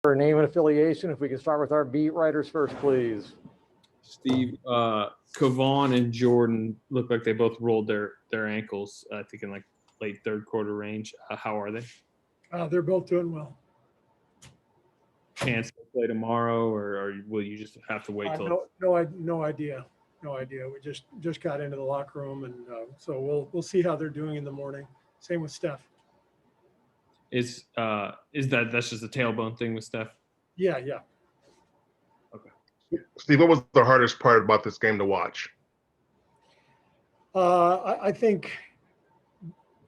For name and affiliation, if we can start with our beat writers first, please. Steve, Kevon and Jordan look like they both rolled their ankles, I think in like late third quarter range. How are they? They're both doing well. Chance to play tomorrow, or will you just have to wait till? No idea. No idea. We just got into the locker room, and so we'll see how they're doing in the morning. Same with Steph. Is that's just a tailbone thing with Steph? Yeah. Okay. Steve, what was the hardest part about this game to watch? I think,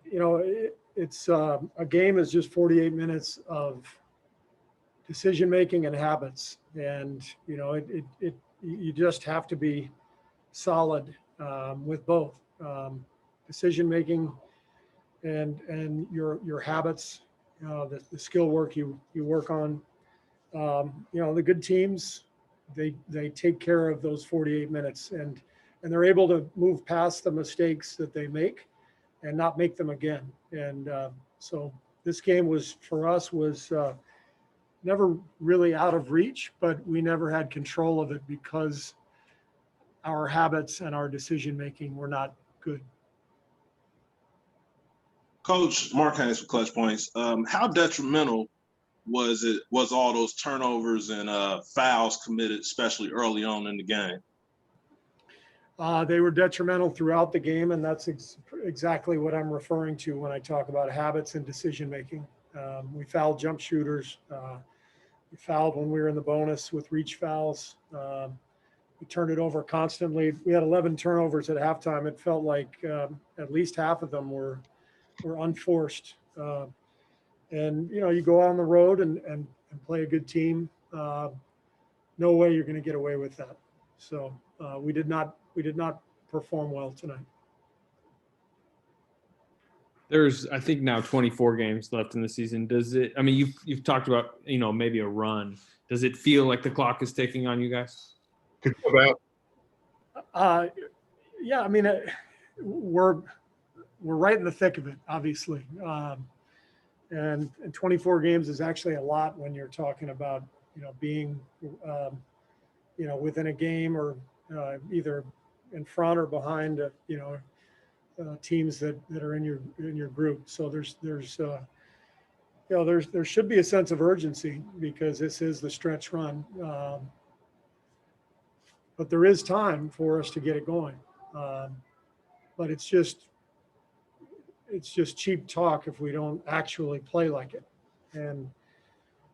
it's a game is just 48 minutes of decision making and habits, and you just have to be solid with both decision making and your habits, the skill work you work on. The good teams, they take care of those 48 minutes and they're able to move past the mistakes that they make and not make them again. And so this game was never really out of reach, but we never had control of it because our habits and our decision making were not good. Coach Mark Haynes for Clutch Points. How detrimental was all those turnovers and fouls committed, especially early on in the game? They were detrimental throughout the game, and that's exactly what I'm referring to when I talk about habits and decision making. We fouled jump shooters. We fouled when we were in the bonus with reach fouls. We turned it over constantly. We had 11 turnovers at halftime. It felt like at least half of them were unforced. And you go on the road and play a good team. No way you're going to get away with that. So we did not perform well tonight. There's, I think, now 24 games left in the season. Does it? I mean, you've talked about maybe a run. Does it feel like the clock is ticking on you guys? Could you go back? Yeah. I mean, we're right in the thick of it, obviously. And 24 games is actually a lot when you're talking about being within a game or either in front or behind teams that are in your group. So there should be a sense of urgency because this is the stretch run. But there is time for us to get it going. But it's just cheap talk if we don't actually play like it. And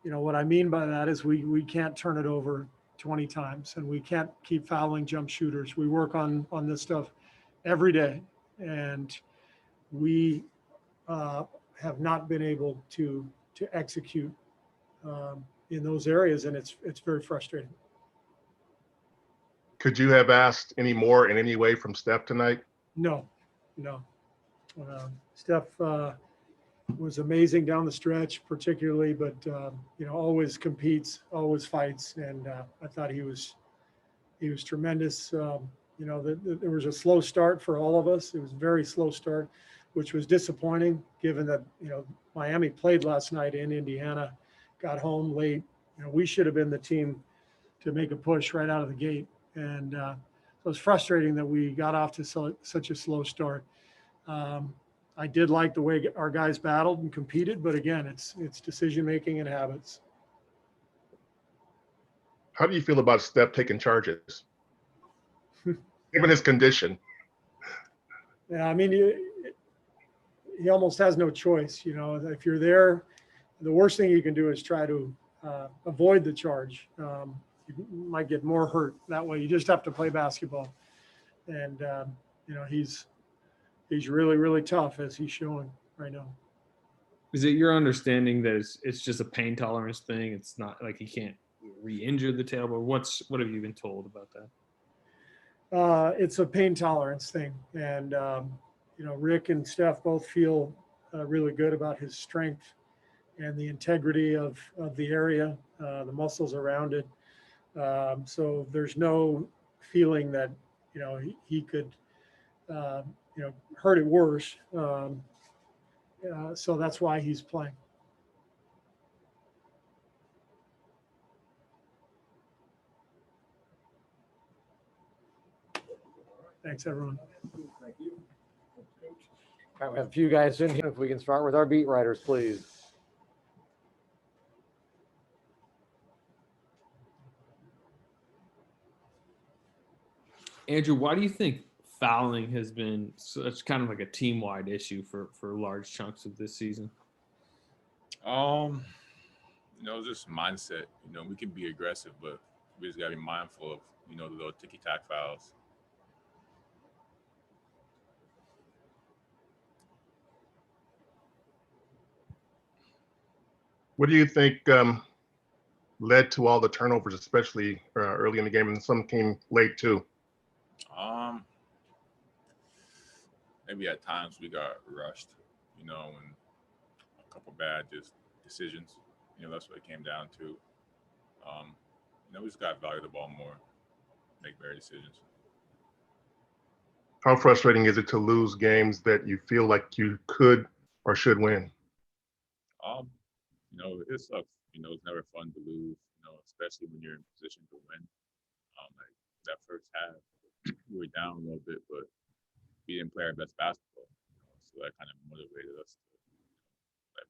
what I mean by that is we can't turn it over 20 times, and we can't keep fouling jump shooters. We work on this stuff every day, and we have not been able to execute in those areas, and it's very frustrating. Could you have asked any more in any way from Steph tonight? No. Steph was amazing down the stretch, particularly, but always competes, always fights, and I thought he was tremendous. There was a slow start for all of us. It was a very slow start, which was disappointing, given that Miami played last night in Indiana, got home late. We should have been the team to make a push right out of the gate, and so it was frustrating that we got off to such a slow start. I did like the way our guys battled and competed, but again, it's decision making and habits. How do you feel about Steph taking charges, given his condition? Yeah, I mean, he almost has no choice. If you're there, the worst thing you can do is try to avoid the charge. You might get more hurt that way. You just have to play basketball, and he's really, really tough, as he's showing right now. Is it your understanding that it's just a pain tolerance thing? It's not like he can't re-injure the tailbone? What have you been told about that? It's a pain tolerance thing. And, Rick and Steph both feel really good about his strength and the integrity of the area, the muscles around it. So there's no feeling that, he could, hurt it worse. So that's why he's playing. Thanks, everyone. All right, we have a few guys in here. If we can start with our beat writers, please. Andrew, why do you think fouling has been such kind of like a team-wide issue for large chunks of this season? Just mindset. We can be aggressive, but we just gotta be mindful of, the little ticky-tack fouls. What do you think led to all the turnovers, especially early in the game, and some came late too? Maybe at times we got rushed, and a couple bad decisions. That's what it came down to. We just got to value the ball more, make better decisions. How frustrating is it to lose games that you feel like you could or should win? It sucks. It's never fun to lose, especially when you're in position to win. Like that first half, we were down a little bit, but we didn't play our best basketball. So that kind of motivated us.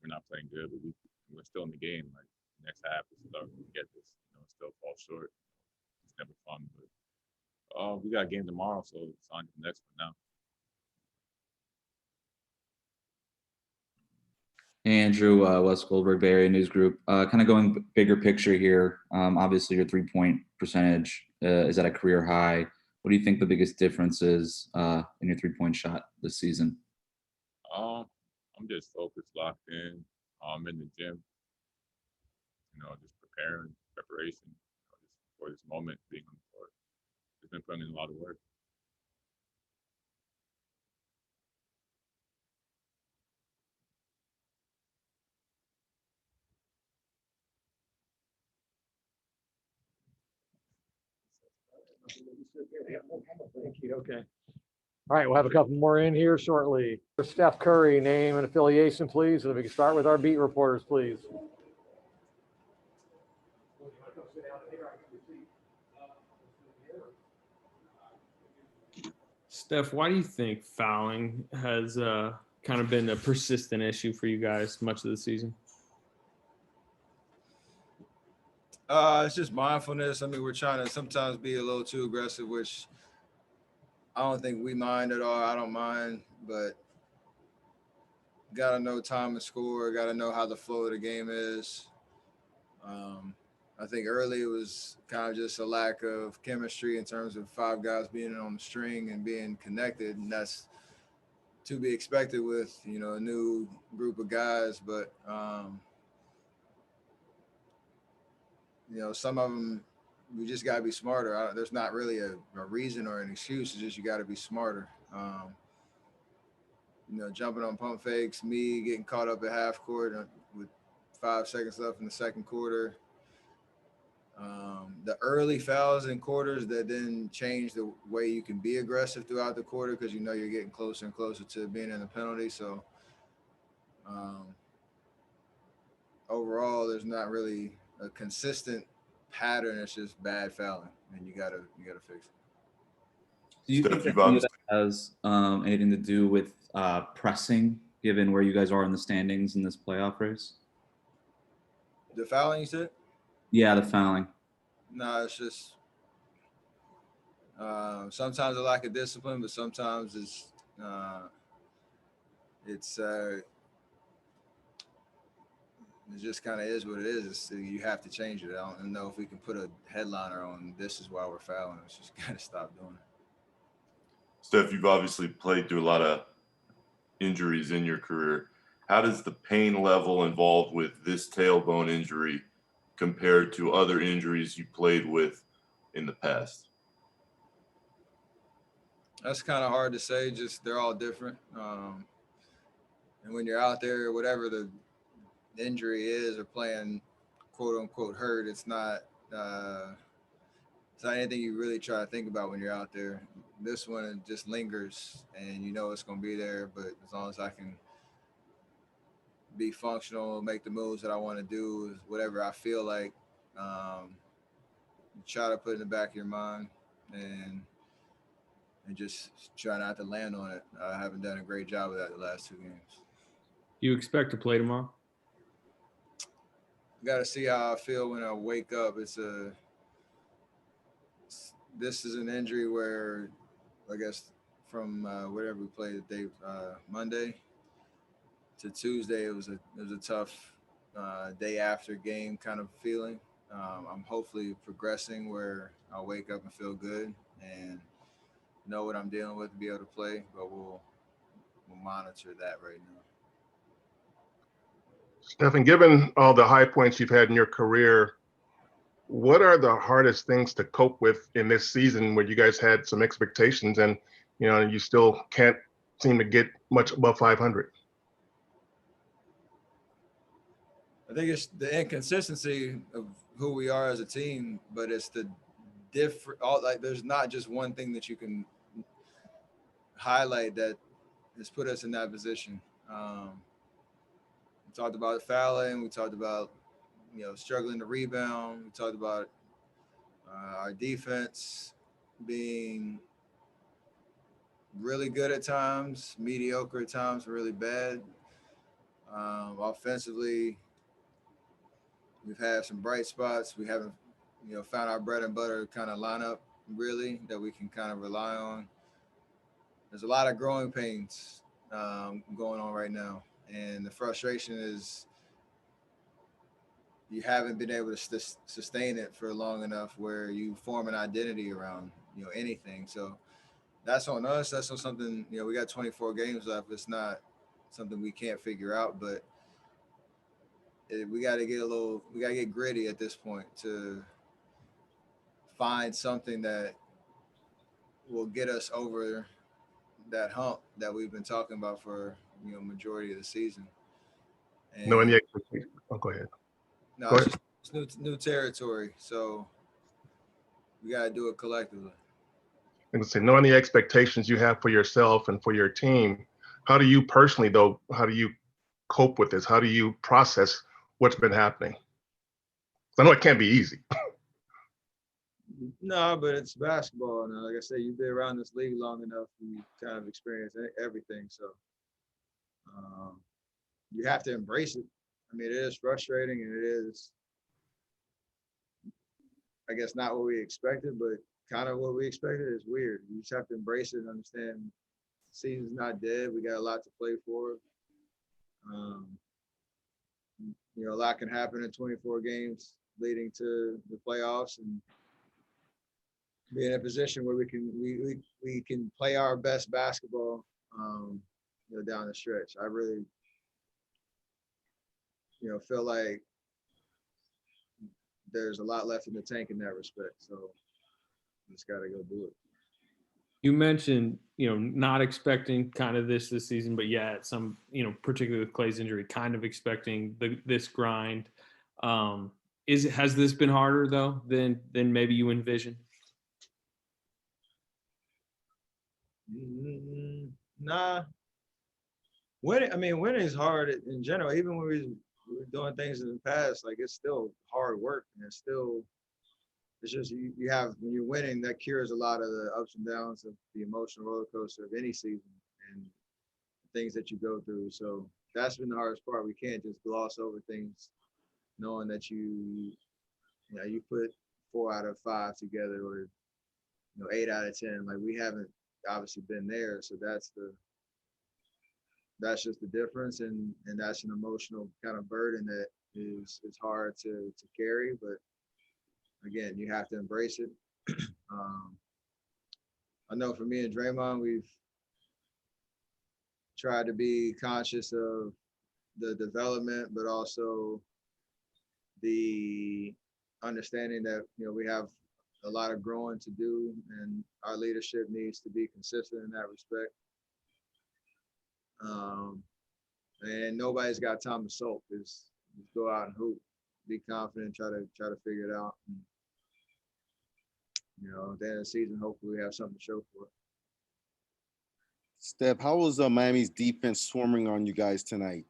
We're not playing good, but we're still in the game. Like next half, we still get this. Still fall short. It's never fun, but we got a game tomorrow, so it's on to the next one now. Hey, Andrew, Wes Goldberg, Bay Area News Group. Kind of going bigger picture here. Obviously, your three-point percentage is at a career high. What do you think the biggest difference is in your three-point shot this season? I'm just focused, locked in. I'm in the gym. Just preparation, just for this moment being on the court. Just been putting in a lot of work. Thank you. Okay. All right, we'll have a couple more in here shortly. Steph Curry, name and affiliation, please. And if we can start with our beat reporters, please. Steph, why do you think fouling has kind of been a persistent issue for you guys much of the season? It's just mindfulness. I mean, we're trying to sometimes be a little too aggressive, which I don't think we mind at all. I don't mind, but got to know time and score, got to know how the flow of the game is. I think early it was kind of just a lack of chemistry in terms of five guys being on the string and being connected, and that's to be expected with, a new group of guys. But, some of them, we just got to be smarter. There's not really a reason or an excuse. It's just you got to be smarter. Jumping on pump fakes, me getting caught up at half court with 5 seconds left in the second quarter. The early fouls in quarters that then change the way you can be aggressive throughout the quarter because you're getting closer and closer to being in the penalty. So overall, there's not really a consistent pattern. It's just bad fouling, and you gotta fix it. Do you think that has anything to do with pressing, given where you guys are in the standings in this playoff race? The fouling, you said? Yeah, the fouling. No, it's just sometimes a lack of discipline, but sometimes it just kind of is what it is. You have to change it. I don't know if we can put a headliner on this is why we're fouling. It's just got to stop doing it. Steph, you've obviously played through a lot of injuries in your career. How does the pain level involved with this tailbone injury compared to other injuries you played with in the past? That's kind of hard to say. Just they're all different. And when you're out there, whatever the injury is or playing quote unquote hurt, it's not anything you really try to think about when you're out there. This one, it just lingers and it's going to be there, but as long as I can be functional, make the moves that I want to do, whatever I feel like, you try to put in the back of your mind and and just try not to land on it. I haven't done a great job of that the last 2 games. You expect to play tomorrow? Got to see how I feel when I wake up. This is an injury where, I guess, from whatever we played the day Monday to Tuesday, it was a tough day after game kind of feeling. I'm hopefully progressing where I'll wake up and feel good and know what I'm dealing with to be able to play, but we'll monitor that right now. Stephen, given all the high points you've had in your career, what are the hardest things to cope with in this season where you guys had some expectations and, you still can't seem to get much above 500? I think it's the inconsistency of who we are as a team, but it's the different. There's not just one thing that you can highlight that has put us in that position. We talked about fouling. We talked about struggling to rebound. We talked about our defense being really good at times, mediocre at times, really bad. Offensively, we've had some bright spots. We haven't, found our bread and butter kind of lineup really that we can kind of rely on. There's a lot of growing pains going on right now, and the frustration is you haven't been able to sustain it for long enough where you form an identity around anything. So that's on us. That's on something. We got 24 games left. It's not something we can't figure out, but we got to get gritty at this point to find something that will get us over that hump that we've been talking about for majority of the season. And Knowing the expectations. Oh, go ahead. no, Go it's ahead. just new territory. So we got to do it collectively. And say, knowing the expectations you have for yourself and for your team, how do you personally, though, how do you cope with this? How do you process what's been happening? I know it can't be easy. No, but it's basketball. And like I said, you've been around this league long enough, you kind of experienced everything. So you have to embrace it. I mean, it is frustrating, and it is, I guess, not what we expected, but kind of what we expected. Is weird. You just have to embrace it and understand the season's not dead. We got a lot to play for. A lot can happen in 24 games leading to the playoffs, and be in a position where we can play our best basketball down the stretch. I really feel like there's a lot left in the tank in that respect. So just got to go do it. You mentioned, not expecting kind of this season, but yeah, some, particularly with Clay's injury, kind of expecting this grind. Has this been harder though than maybe you envisioned? Nah. Winning is hard in general. Even when we were doing things in the past, like it's still hard work, and it's just you have, when you're winning, that cures a lot of the ups and downs of the emotional roller coaster of any season and things that you go through. So that's been the hardest part. We can't just gloss over things, knowing that you put 4 out of 5 together, or 8 out of 10. Like, we haven't obviously been there, so that's just the difference, and that's an emotional kind of burden that is hard to carry. But again, you have to embrace it. I know for me and Draymond, we've tried to be conscious of the development, but also the understanding that we have a lot of growing to do, and our leadership needs to be consistent in that respect. And nobody's got time to sulk. Just go out and hoop, be confident, try to figure it out. And, at the end of the season, hopefully we have something to show for it. Steph, how was Miami's defense swarming on you guys tonight?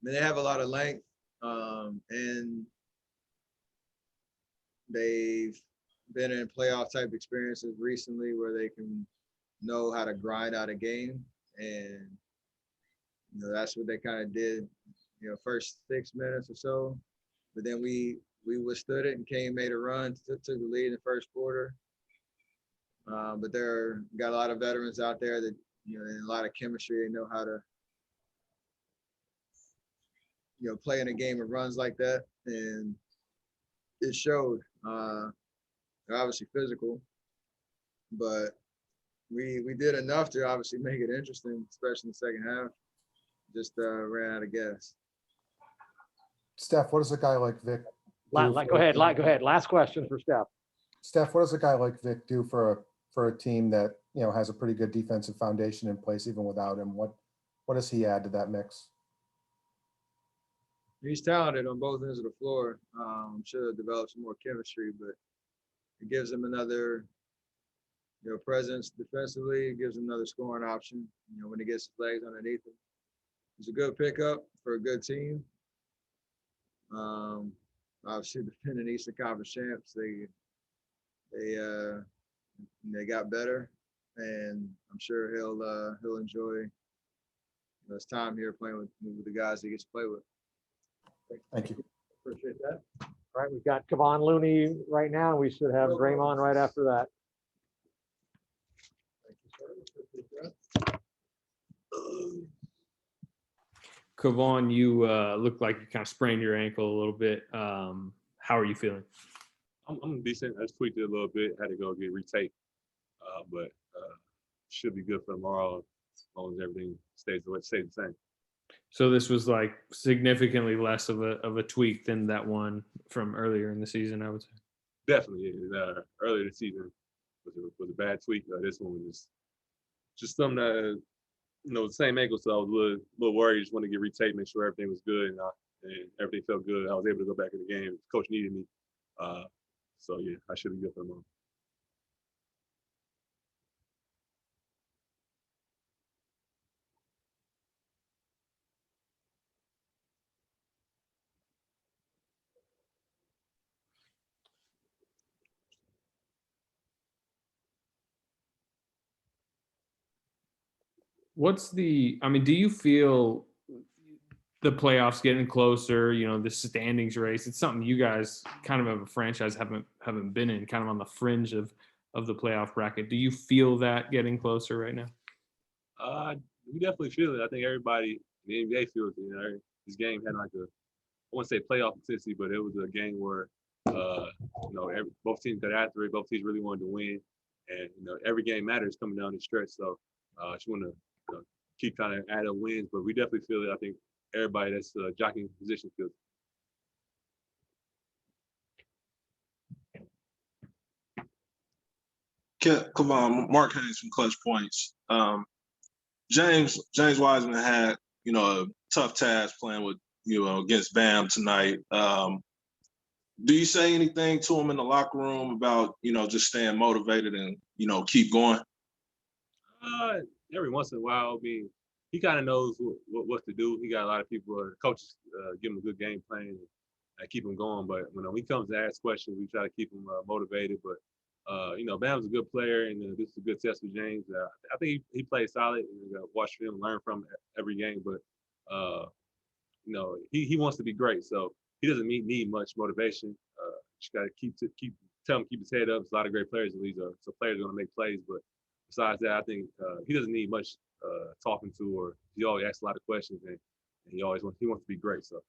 They have a lot of length, and they've been in playoff type experiences recently where they can know how to grind out a game. And, that's what they kind of did, first 6 minutes or so. But then we withstood it and made a run, took the lead in the first quarter. But got a lot of veterans out there that, and a lot of chemistry. They know how to, play in a game of runs like that. And it showed. They're obviously physical, but we did enough to obviously make it interesting, especially in the second half. Just ran out of gas. Steph, what does a guy like Vic do? Go ahead. Last question for Steph. Steph, what does a guy like Vic do for a team that has a pretty good defensive foundation in place even without him? What does he add to that mix? He's talented on both ends of the floor. I'm sure he'll develop some more chemistry, but it gives him another, presence defensively. It gives him another scoring option, when he gets his legs underneath him. He's a good pickup for a good team. Obviously, defending Eastern Conference champs, they got better, and I'm sure he'll enjoy his time here playing with the guys he gets to play with. Thank you. Appreciate that. All right, we've got Kevon Looney right now, and we should have Draymond right after that. Kevon, you look like you kind of sprained your ankle a little bit. How are you feeling? I'm decent. I just tweaked it a little bit. Had to go get retaped, but should be good for tomorrow as long as everything stays the same. So this was like significantly less of a tweak than that one from earlier in the season, I would say. Definitely, earlier this season was a bad tweak. This one was just something that the same ankle, so I was a little worried. Just wanted to get retaped, make sure everything was good, and everything felt good. I was able to go back in the game. Coach needed me, so yeah, I should be good for tomorrow. Do you feel the playoffs getting closer, the standings race? It's something you guys kind of a franchise haven't been in, kind of on the fringe of the playoff bracket. Do you feel that getting closer right now? We definitely feel it. I think everybody in the NBA feels it. This game had I wouldn't say playoff consistency, but it was a game where both teams got after it. Both teams really wanted to win, and every game matters coming down the stretch. So I just want to keep kind of add up wins, but we definitely feel it. I think everybody that's jockeying position feels it. Come on, Mark Haynes from Clutch Points. James Wiseman had a tough task playing with against Bam tonight. Do you say anything to him in the locker room about just staying motivated and keep going? Every once in a while, he kind of knows what to do. He got a lot of people, coaches give him a good game plan and keep him going. But when he comes to ask questions, we try to keep him motivated. But Bam's a good player, and this is a good test for James. I think he plays solid, and watch him, learn from every game. But he wants to be great, so he doesn't need much motivation. Just got to tell him to keep his head up. There's a lot of great players in the league, so players are going to make plays. But besides that, I think he doesn't need much talking to, or he always asks a lot of questions, and he wants to be great. So.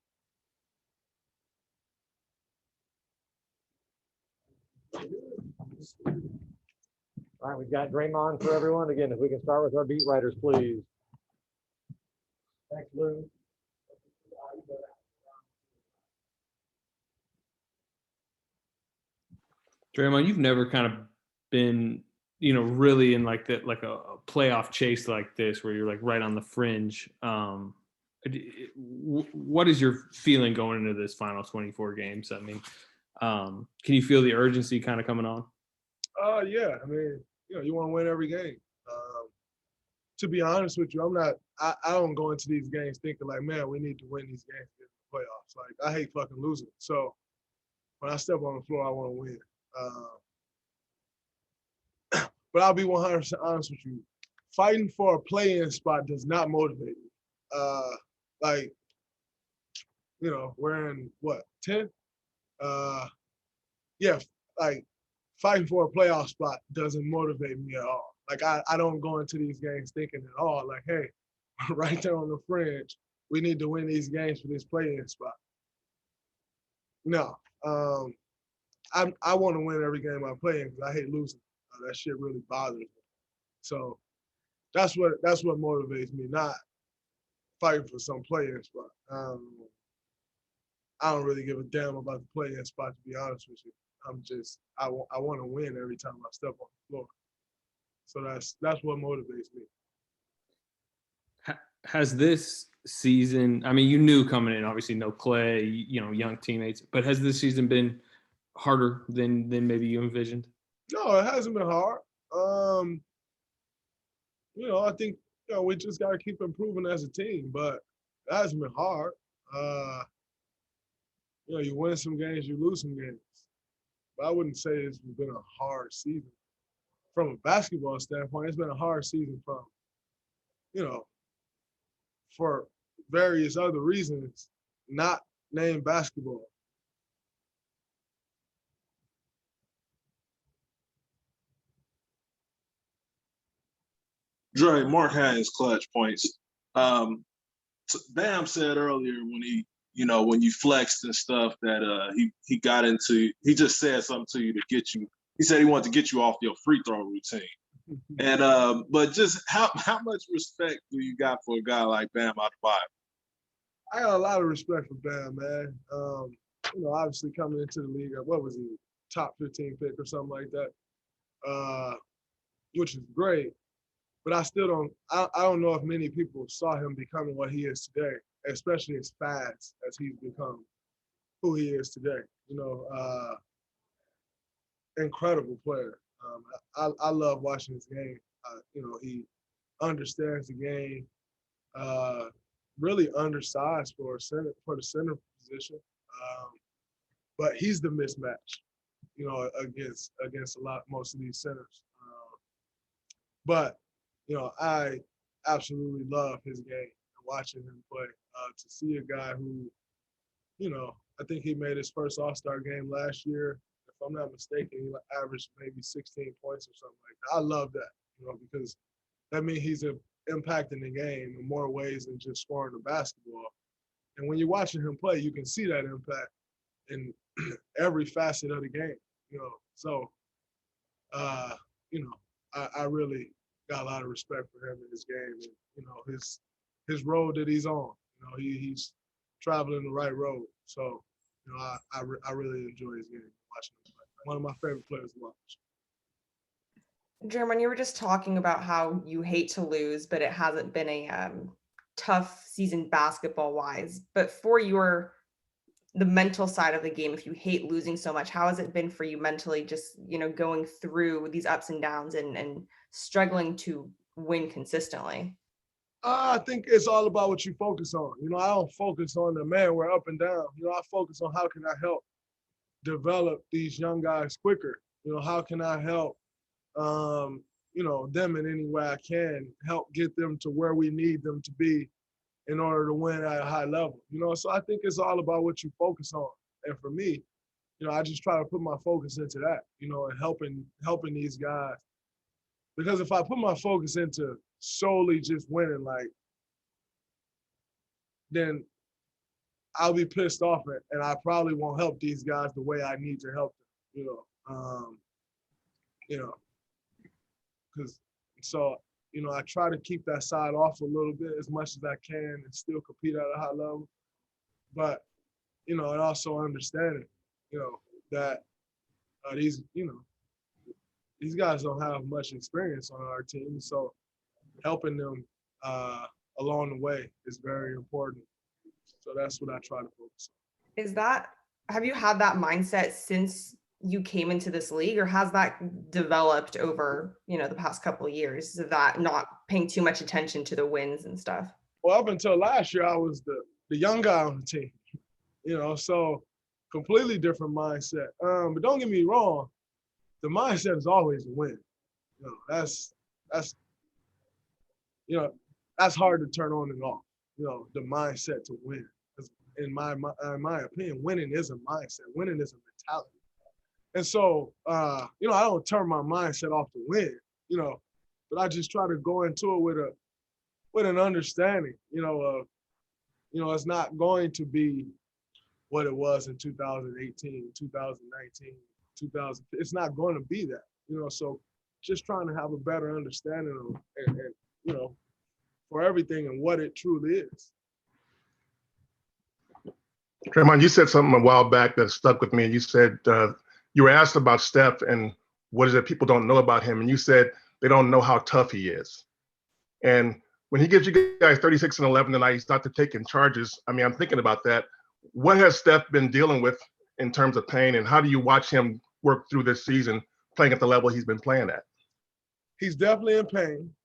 All right, we've got Draymond for everyone. Again, if we can start with our beat writers, please. Thanks, Lou. Draymond, you've never kind of been, really in like a playoff chase like this where you're like right on the fringe. What is your feeling going into this final 24 games? I mean, can you feel the urgency kind of coming on? Yeah. I mean, you want to win every game. To be honest with you, I don't go into these games thinking like, man, we need to win these games in the playoffs. Like, I hate fucking losing. So when I step on the floor, I want to win. but I'll be 100% honest with you. Fighting for a play-in spot does not motivate me. Like, you know, we're in what, 10? Yeah, like fighting for a playoff spot doesn't motivate me at all. Like I don't go into these games thinking at all like, hey, right there on the fringe, we need to win these games for this play-in spot. No, I want to win every game I play in because I hate losing. That shit really bothers me. So that's what motivates me, not fighting for some play-in spot. I don't really give a damn about the play-in spot, to be honest with you. I want to win every time I step on the floor. So that's what motivates me. Has this season, I mean, you knew coming in, obviously no Clay, you know, young teammates, but has this season been harder than maybe you envisioned? No, it hasn't been hard. You know, I think, you know, we just got to keep improving as a team, but it hasn't been hard. You know, you win some games, you lose some games. But I wouldn't say it's been a hard season. From a basketball standpoint, it's been a hard season from, you know, for various other reasons, not named basketball. Dre, Mark had his clutch points. Bam said earlier when he, you know, when you flexed and stuff that he got into, he just said something to you to get you. He said he wanted to get you off your free throw routine. And but just how much respect do you got for a guy like Bam Adebayo? I got a lot of respect for Bam, man. You know, obviously coming into the league, what was he, top 15 pick or something like that, which is great. But I still don't. I don't know if many people saw him becoming what he is today, especially as fast as he's become who he is today. You know, incredible player. I love watching his game. You know, he understands the game. Really undersized for the center position, but he's the mismatch. You know, against most of these centers. But you know, I absolutely love his game and watching him play. To see a guy who, you know, I think he made his first All-Star game last year. If I'm not mistaken, he averaged maybe 16 points or something like that. I love that, you know, because that means he's impacting the game in more ways than just scoring the basketball. And when you're watching him play, you can see that impact in every facet of the game, you know. So, you know, I really got a lot of respect for him in his game and, you know, his road that he's on. You know, he's traveling the right road. So, you know, I really enjoy his game, watching him play. One of my favorite players to watch. Draymond, you were just talking about how you hate to lose, but it hasn't been a tough season basketball-wise. But for the mental side of the game, if you hate losing so much, how has it been for you mentally, just, you know, going through these ups and downs and struggling to win consistently? I think it's all about what you focus on. You know, I don't focus on the man, we're up and down. You know, I focus on how can I help develop these young guys quicker. You know, how can I help, you know, them in any way I can, help get them to where we need them to be in order to win at a high level. You know, so I think it's all about what you focus on. And for me, you know, I just try to put my focus into that, you know, and helping these guys. Because if I put my focus into solely just winning, like, then I'll be pissed off and I probably won't help these guys the way I need to help them, you know, because so, you know, I try to keep that side off a little bit as much as I can and still compete at a high level. But, you know, and also understanding, you know, that these guys don't have much experience on our team. So helping them along the way is very important. So that's what I try to focus on. Have you had that mindset since you came into this league, or has that developed over, you know, the past couple of years, of that not paying too much attention to the wins and stuff? Well, up until last year, I was the young guy on the team, you know, so completely different mindset. But don't get me wrong, the mindset is always a win. You know, that's you know, that's hard to turn on and off. You know, the mindset to win. 'Cause in my opinion, winning is a mindset. Winning is a mentality. And so, you know, I don't turn my mindset off to win. You know, but I just try to go into it with an understanding. You know, of it's not going to be what it was in 2018, 2019, 2000. It's not going to be that. You know, so just trying to have a better understanding of and you know, for everything and what it truly is. Draymond, you said something a while back that stuck with me. You said you were asked about Steph and what is it people don't know about him, and you said they don't know how tough he is. And when he gives you guys 36 and 11 tonight, he's not taking charges. I mean, I'm thinking about that. What has Steph been dealing with in terms of pain, and how do you watch him work through this season playing at the level he's been playing at? He's definitely in pain.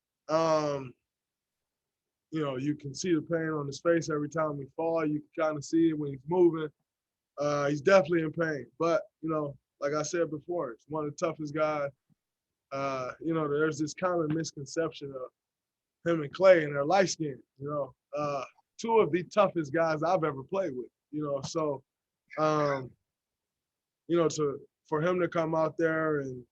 You know, you can see the pain on his face every time he falls. You can kind of see it when he's moving. He's definitely in pain. But, you know, like I said before, he's one of the toughest guys. You know, there's this common misconception of him and Clay and their light skin, you know. Two of the toughest guys I've ever played with, you know. So, you know, for him to come out there and,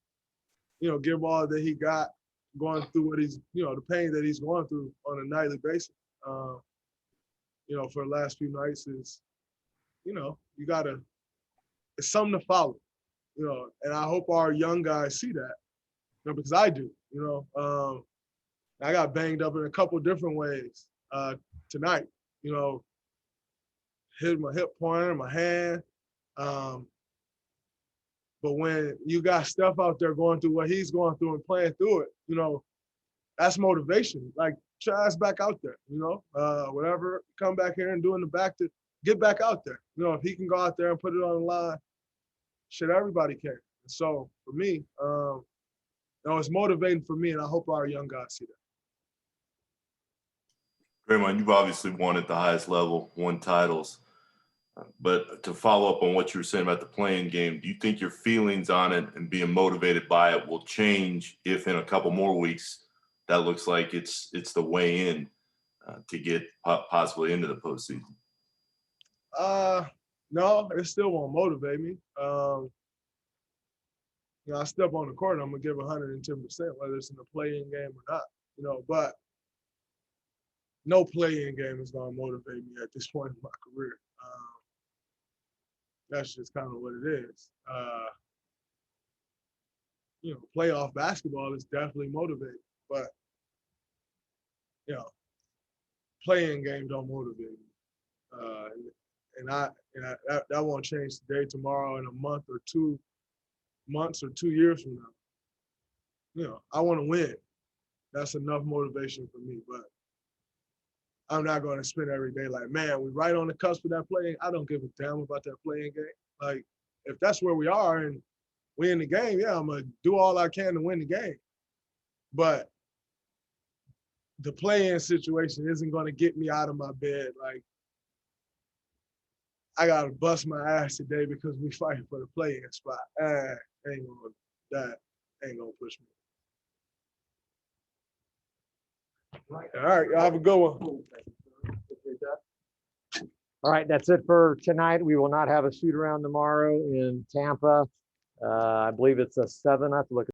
you know, give all that he got, going through what he's, you know, the pain that he's going through on a nightly basis, you know, for the last few nights is, you know, it's something to follow, you know, and I hope our young guys see that, you know, because I do, you know. I got banged up in a couple different ways tonight, you know, hit my hip pointer, my hand. But when you got Steph out there going through what he's going through and playing through it, you know, that's motivation. Like, try us back out there, you know, whatever, come back here and doing the back to get back out there. You know, if he can go out there and put it on the line, shit, everybody can. So for me, you know, it's motivating for me, and I hope our young guys see that. Draymond, you've obviously won at the highest level, won titles. But to follow up on what you were saying about the playing game, do you think your feelings on it and being motivated by it will change if in a couple more weeks that looks like it's the way in to get possibly into the postseason? No, it still won't motivate me. You know, I step on the court, I'm gonna give 110%, whether it's in a play-in game or not. You know, but no play-in game is gonna motivate me at this point in my career. That's just kind of what it is. You know, playoff basketball is definitely motivating, but you know, play-in game don't motivate me. And that won't change today, tomorrow, in a month or 2 months or 2 years from now. You know, I want to win. That's enough motivation for me. But I'm not going to spend every day like, man, we're right on the cusp of that play. I don't give a damn about that playing game. Like, if that's where we are and we in the game, yeah, I'm going to do all I can to win the game. But the play-in situation isn't going to get me out of my bed. Like, I got to bust my ass today because we fighting for the play-in spot. That ain't going to push me. All right, y'all have a good one. All right, that's it for tonight. We will not have a shoot around tomorrow in Tampa. I believe it's a 7. I have to look